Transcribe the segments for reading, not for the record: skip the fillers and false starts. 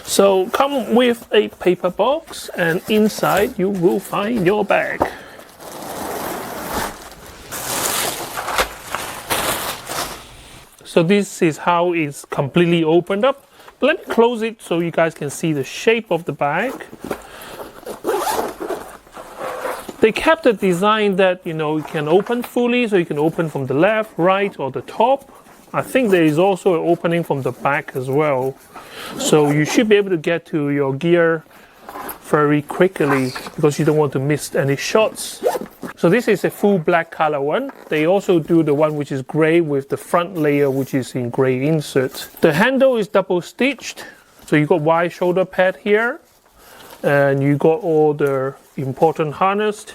So come with a paper box, and inside you will find your bag. So this is how it's completely opened up. But let me close it so you guys can see the shape of the bag. They kept the design that, you know, you can open fully, so you can open from the left, right, or the top. I think there is also an opening from the back as well. So you should be able to get to your gear very quickly because you don't want to miss any shots. So this is a full black color one. They also do the one which is gray with the front layer which is in gray insert. The handle is double stitched. So you got wide shoulder pad here. And you got all the important harness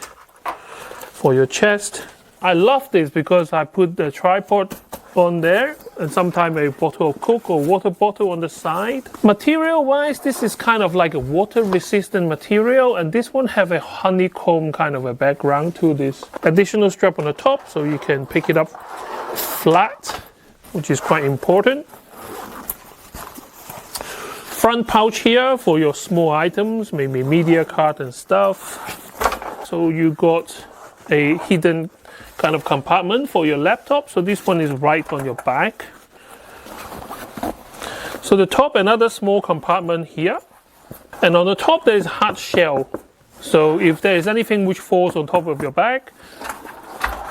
for your chest. I love this because I put the tripod on there and sometimes a bottle of Coke or water bottle on the side. Material wise, this is kind of like a water resistant material, and this one have a honeycomb kind of a background to this. Additional strap on the top so you can pick it up flat, which is quite important. Front pouch here for your small items, maybe media card and stuff. So you got a hidden kind of compartment for your laptop. So this one is right on your back. So the top, another small compartment here. And on the top there is hard shell. So if there is anything which falls on top of your bag,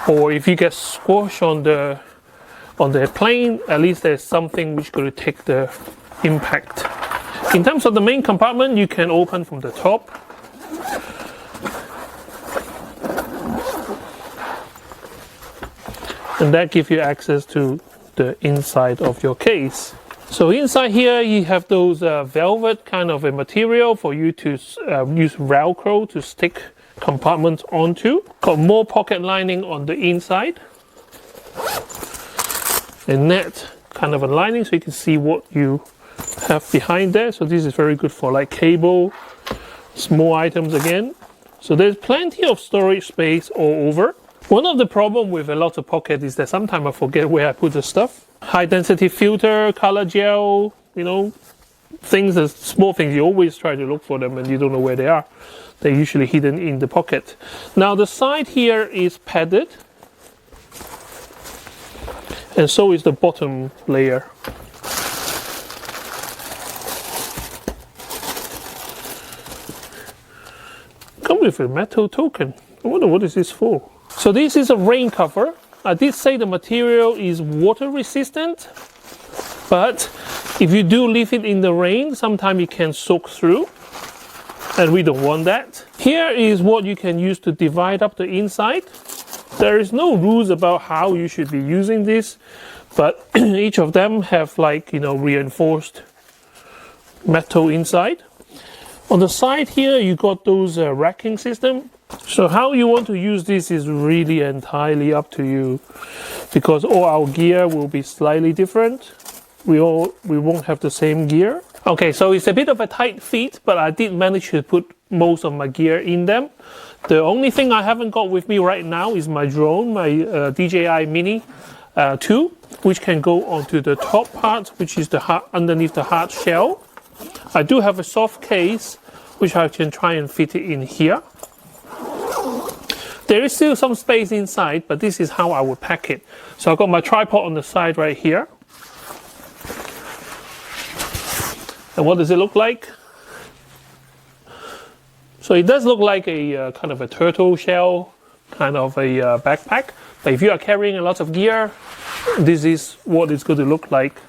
or if you get squashed on the plane, at least there's something which going to take the impact. In terms of the main compartment, you can open from the top. And that gives you access to the inside of your case. So inside here, you have those velvet kind of a material for you to use Velcro to stick compartments onto. Got more pocket lining on the inside. A net kind of a lining so you can see what you have behind there. So this is very good for like cable, small items again. So there's plenty of storage space all over. One of the problems with a lot of pockets is that sometimes I forget where I put the stuff. High density filter, color gel, you know, things, that small things, you always try to look for them and you don't know where they are. They're usually hidden in the pocket. Now the side here is padded, and so is the bottom layer. Come with a metal token. I wonder what is this for. So this is a rain cover. I did say the material is water resistant, but if you do leave it in the rain, sometimes it can soak through, and we don't want that. Here is what you can use to divide up the inside. There is no rules about how you should be using this, but each of them have, like, you know, reinforced metal inside. On the side here, you got those racking system. So how you want to use this is really entirely up to you, because all our gear will be slightly different. We won't have the same gear. Okay, so it's a bit of a tight fit, but I did manage to put most of my gear in them. The only thing I haven't got with me right now is my drone, my DJI Mini 2, which can go onto the top part, which is underneath the hard shell. I do have a soft case, which I can try and fit it in here. There is still some space inside, but this is how I would pack it. So I've got my tripod on the side right here. And what does it look like? So it does look like a kind of a turtle shell, kind of a backpack. But if you are carrying a lot of gear, this is what it's going to look like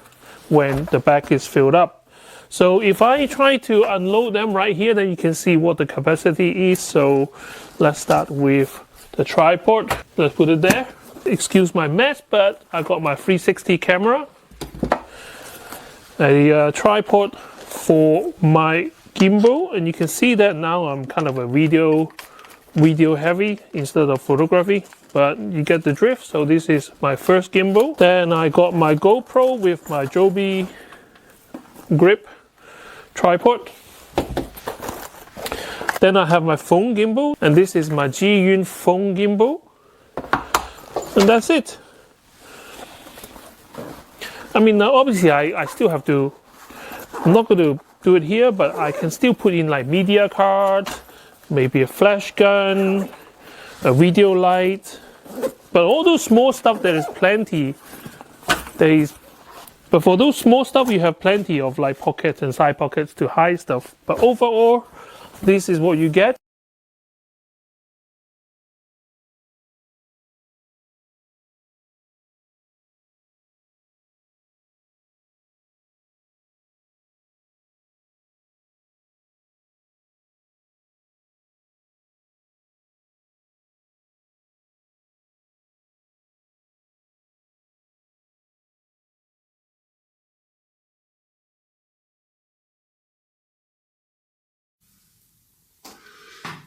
when the bag is filled up. So if I try to unload them right here, then you can see what the capacity is. So let's start with the tripod. Let's put it there. Excuse my mess, but I got my 360 camera, a tripod for my gimbal, and you can see that now I'm kind of a video heavy instead of photography, but you get the drift. So this is my first gimbal. Then I got my GoPro with my Joby grip tripod. Then I have my phone gimbal, and this is my Zhiyun phone gimbal, and that's it. I mean, now obviously I still have to, I'm not going to do it here, but I can still put in like media card, maybe a flash gun, a video light. But all those small stuff, there is plenty. But for those small stuff, you have plenty of like pockets and side pockets to hide stuff. But overall, this is what you get.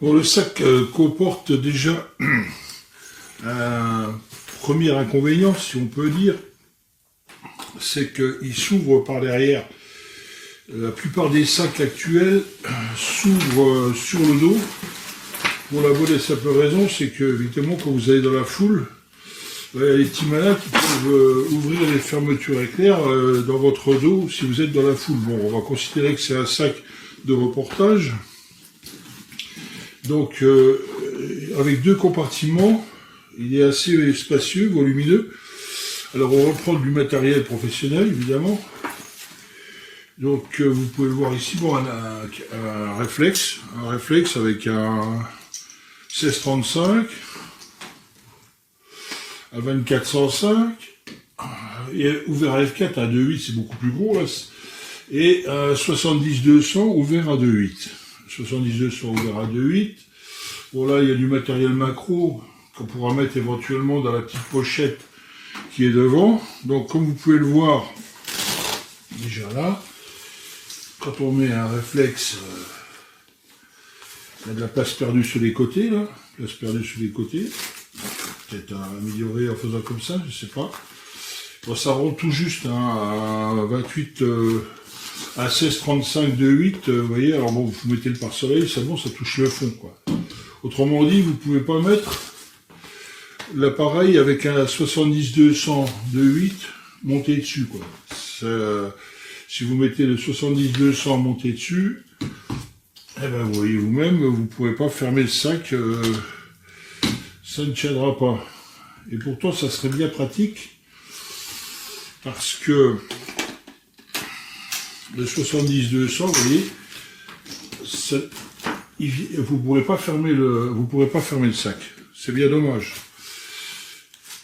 Bon, le sac comporte déjà un premier inconvénient, si on peut dire, c'est qu'il s'ouvre par derrière. La plupart des sacs actuels s'ouvrent sur le dos. Pour la bonne et simple raison, c'est que, évidemment, quand vous allez dans la foule, il y a des petits malins qui peuvent ouvrir les fermetures éclairs dans votre dos si vous êtes dans la foule. Bon, on va considérer que c'est un sac de reportage. Donc, avec deux compartiments, il est assez spacieux, volumineux. Alors, on reprend du matériel professionnel, évidemment. Donc, vous pouvez le voir ici, bon, un réflexe avec un 1635, un 2405, et ouvert à F4, un 2.8, c'est beaucoup plus gros, là, et un 70-200 ouvert à 2.8. 70-200 ouvert à 2.8. Bon, là, il y a du matériel macro qu'on pourra mettre éventuellement dans la petite pochette qui est devant. Donc, comme vous pouvez le voir, déjà là, quand on met un réflexe, il y a de la place perdue sur les côtés, là. Place perdue sur les côtés. Peut-être améliorer en faisant comme ça, je sais pas. Bon, ça rentre tout juste hein, à 28, à 16-35 de 8, vous voyez. Alors bon, vous mettez le pare-soleil, ça bon, ça touche le fond, quoi. Autrement dit, vous pouvez pas mettre l'appareil avec un 70-200 de 8 monté dessus, quoi. Si vous mettez le 70-200 monté dessus, eh ben, vous voyez vous-même, vous pouvez pas fermer le sac, ça ne tiendra pas. Et pourtant, ça serait bien pratique, parce que le 70-200, vous voyez, vous pourrez pas fermer le sac. C'est bien dommage.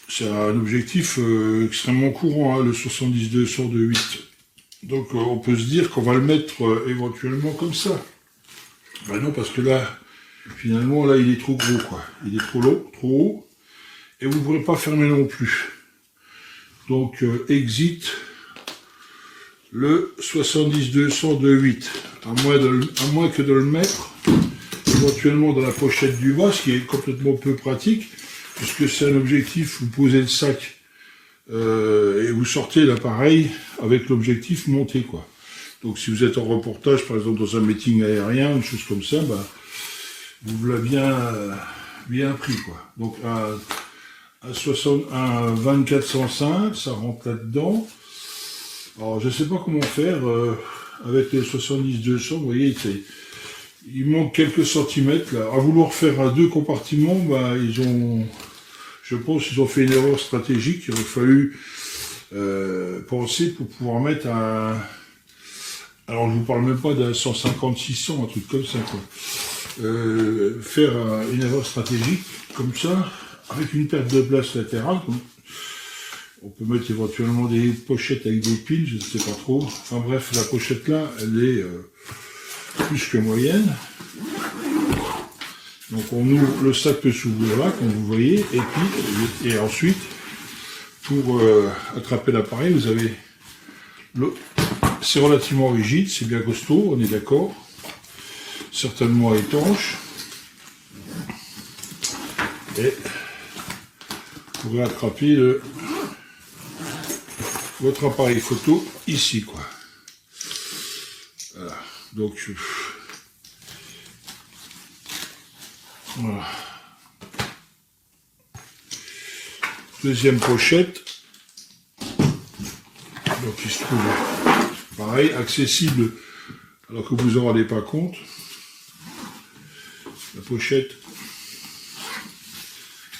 C'est un objectif extrêmement courant, hein, le 70-200 de 8. Donc on peut se dire qu'on va le mettre éventuellement comme ça. Ben non, parce que là, finalement, là, il est trop gros, quoi. Il est trop haut, et vous ne pourrez pas fermer non plus. Donc, exit le 70-200 de 8, à moins que de le mettre éventuellement dans la pochette du bas, ce qui est complètement peu pratique, puisque c'est un objectif, vous posez le sac et vous sortez l'appareil avec l'objectif monté, quoi. Donc si vous êtes en reportage, par exemple dans un meeting aérien, une chose comme ça, bah, vous l'avez bien pris, quoi. Donc un 2405, ça rentre là-dedans. Alors je sais pas comment faire avec le 70-200, vous voyez, il manque quelques centimètres là. À vouloir faire à deux compartiments, bah je pense qu'ils ont fait une erreur stratégique. Il aurait fallu penser pour pouvoir mettre un. Alors je vous parle même pas d'un 150-600, un truc comme ça, quoi. Faire une erreur stratégique comme ça, avec une perte de place latérale. On peut mettre éventuellement des pochettes avec des piles, je ne sais pas trop. Enfin bref, la pochette là, elle est plus que moyenne. Donc on ouvre, le sac peut s'ouvrir là, comme vous voyez, et ensuite, pour attraper l'appareil, vous avez c'est relativement rigide, c'est bien costaud, on est d'accord. Certainement étanche. Et vous pourrez attraper votre appareil photo ici, quoi. Voilà. Donc voilà. Deuxième pochette. Donc il se trouve pareil, accessible Alors que vous vous en rendez pas compte, la pochette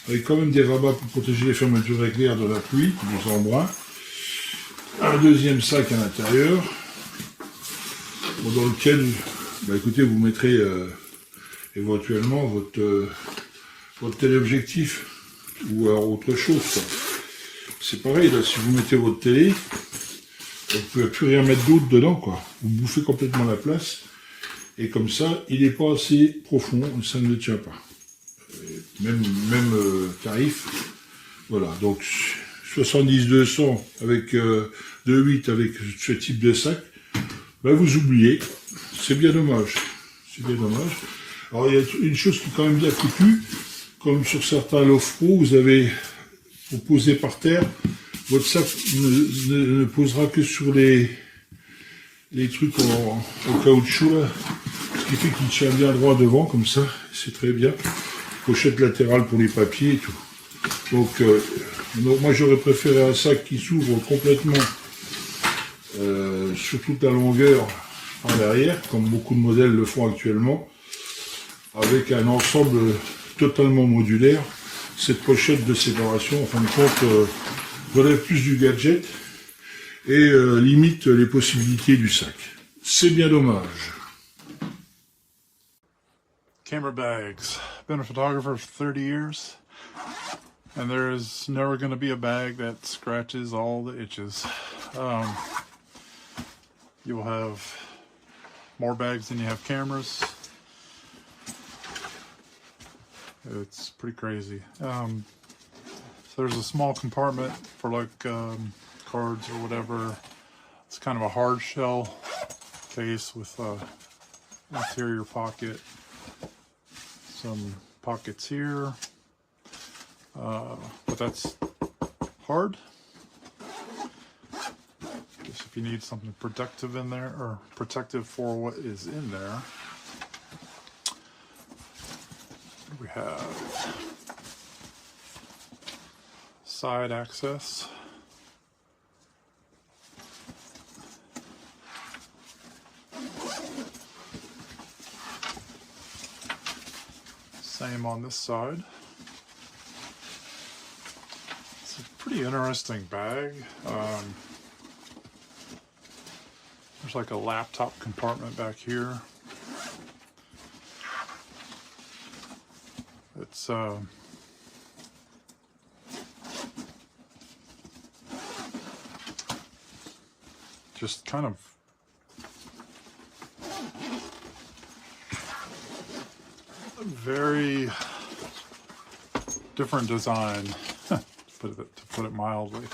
avec quand même des rabats pour protéger les fermetures éclairs de la pluie, des embruns. Un deuxième sac à l'intérieur, dans lequel, bah écoutez, vous mettrez éventuellement votre téléobjectif ou alors autre chose. C'est pareil, là, si vous mettez votre télé, vous ne pouvez plus rien mettre d'autre dedans, quoi. Vous bouffez complètement la place, et comme ça, il n'est pas assez profond, ça ne le tient pas. Même tarif. Voilà, donc 70-200 avec 2,8 avec ce type de sac, ben vous oubliez. C'est bien dommage. C'est bien dommage. Alors il y a une chose qui est quand même bien foutue, comme sur certains Loft Pro, vous posez par terre, votre sac ne posera que sur les trucs en caoutchouc là, ce qui fait qu'il tient bien droit devant comme ça, c'est très bien. Pochette latérale pour les papiers et tout. Donc moi j'aurais préféré un sac qui s'ouvre complètement sur toute la longueur en arrière, comme beaucoup de modèles le font actuellement, avec un ensemble totalement modulaire. Cette pochette de séparation, en fin de compte, relève plus du gadget et limite les possibilités du sac. C'est bien dommage. Camera bags. Been a photographer for 30 years, and there is never going to be a bag that scratches all the itches. You'll have more bags than you have cameras. It's pretty crazy. So there's a small compartment for like cards or whatever. It's kind of a hard shell case with a interior pocket. Some pockets here, but that's hard. Guess if you need something protective in there, or protective for what is in there, we have side access. Same on this side. It's a pretty interesting bag. There's like a laptop compartment back here. It's just kind of very different design, to put it mildly.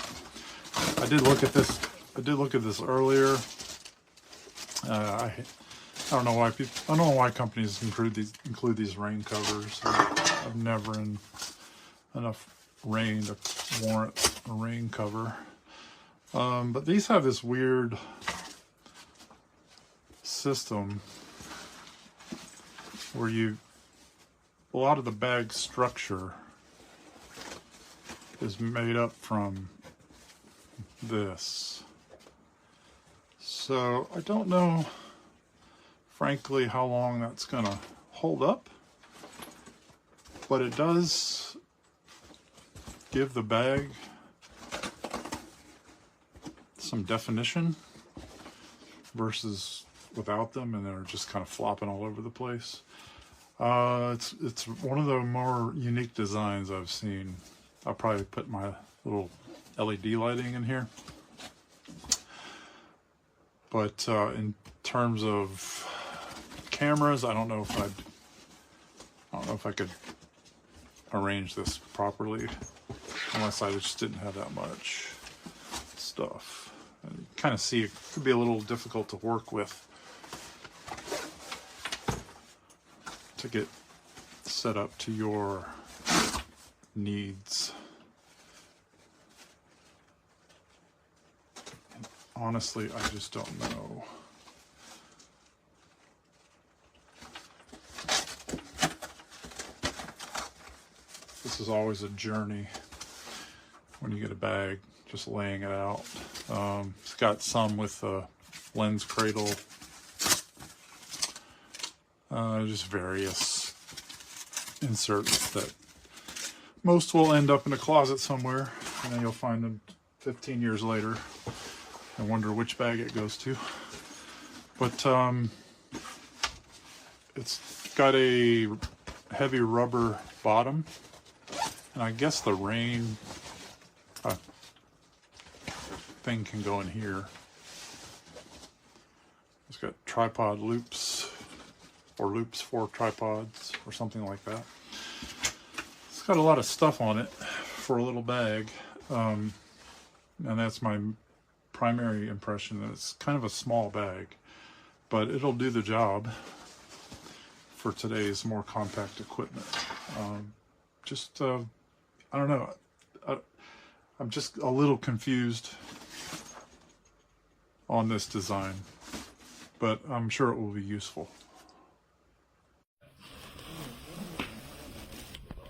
I did look at this earlier. I don't know why companies include these rain covers. I've never in enough rain to warrant a rain cover. But these have this weird system where a lot of the bag structure is made up from this. So I don't know, frankly, how long that's gonna hold up, but it does give the bag some definition versus without them, and they're just kind of flopping all over the place. It's one of the more unique designs I've seen. I'll probably put my little LED lighting in here. But in terms of cameras, I don't know if I could arrange this properly, unless I just didn't have that much stuff. And you kind of see it could be a little difficult to work with to get set up to your needs. And honestly, I just don't know. This is always a journey when you get a bag, just laying it out. It's got some with a lens cradle Just various inserts that most will end up in a closet somewhere, and then you'll find them 15 years later and wonder which bag it goes to. But it's got a heavy rubber bottom, and I guess the rain thing can go in here. It's got tripod loops, or loops for tripods, or something like that. It's got a lot of stuff on it for a little bag, and that's my primary impression, that it's kind of a small bag, but it'll do the job for today's more compact equipment. I don't know, I'm just a little confused on this design, but I'm sure it will be useful.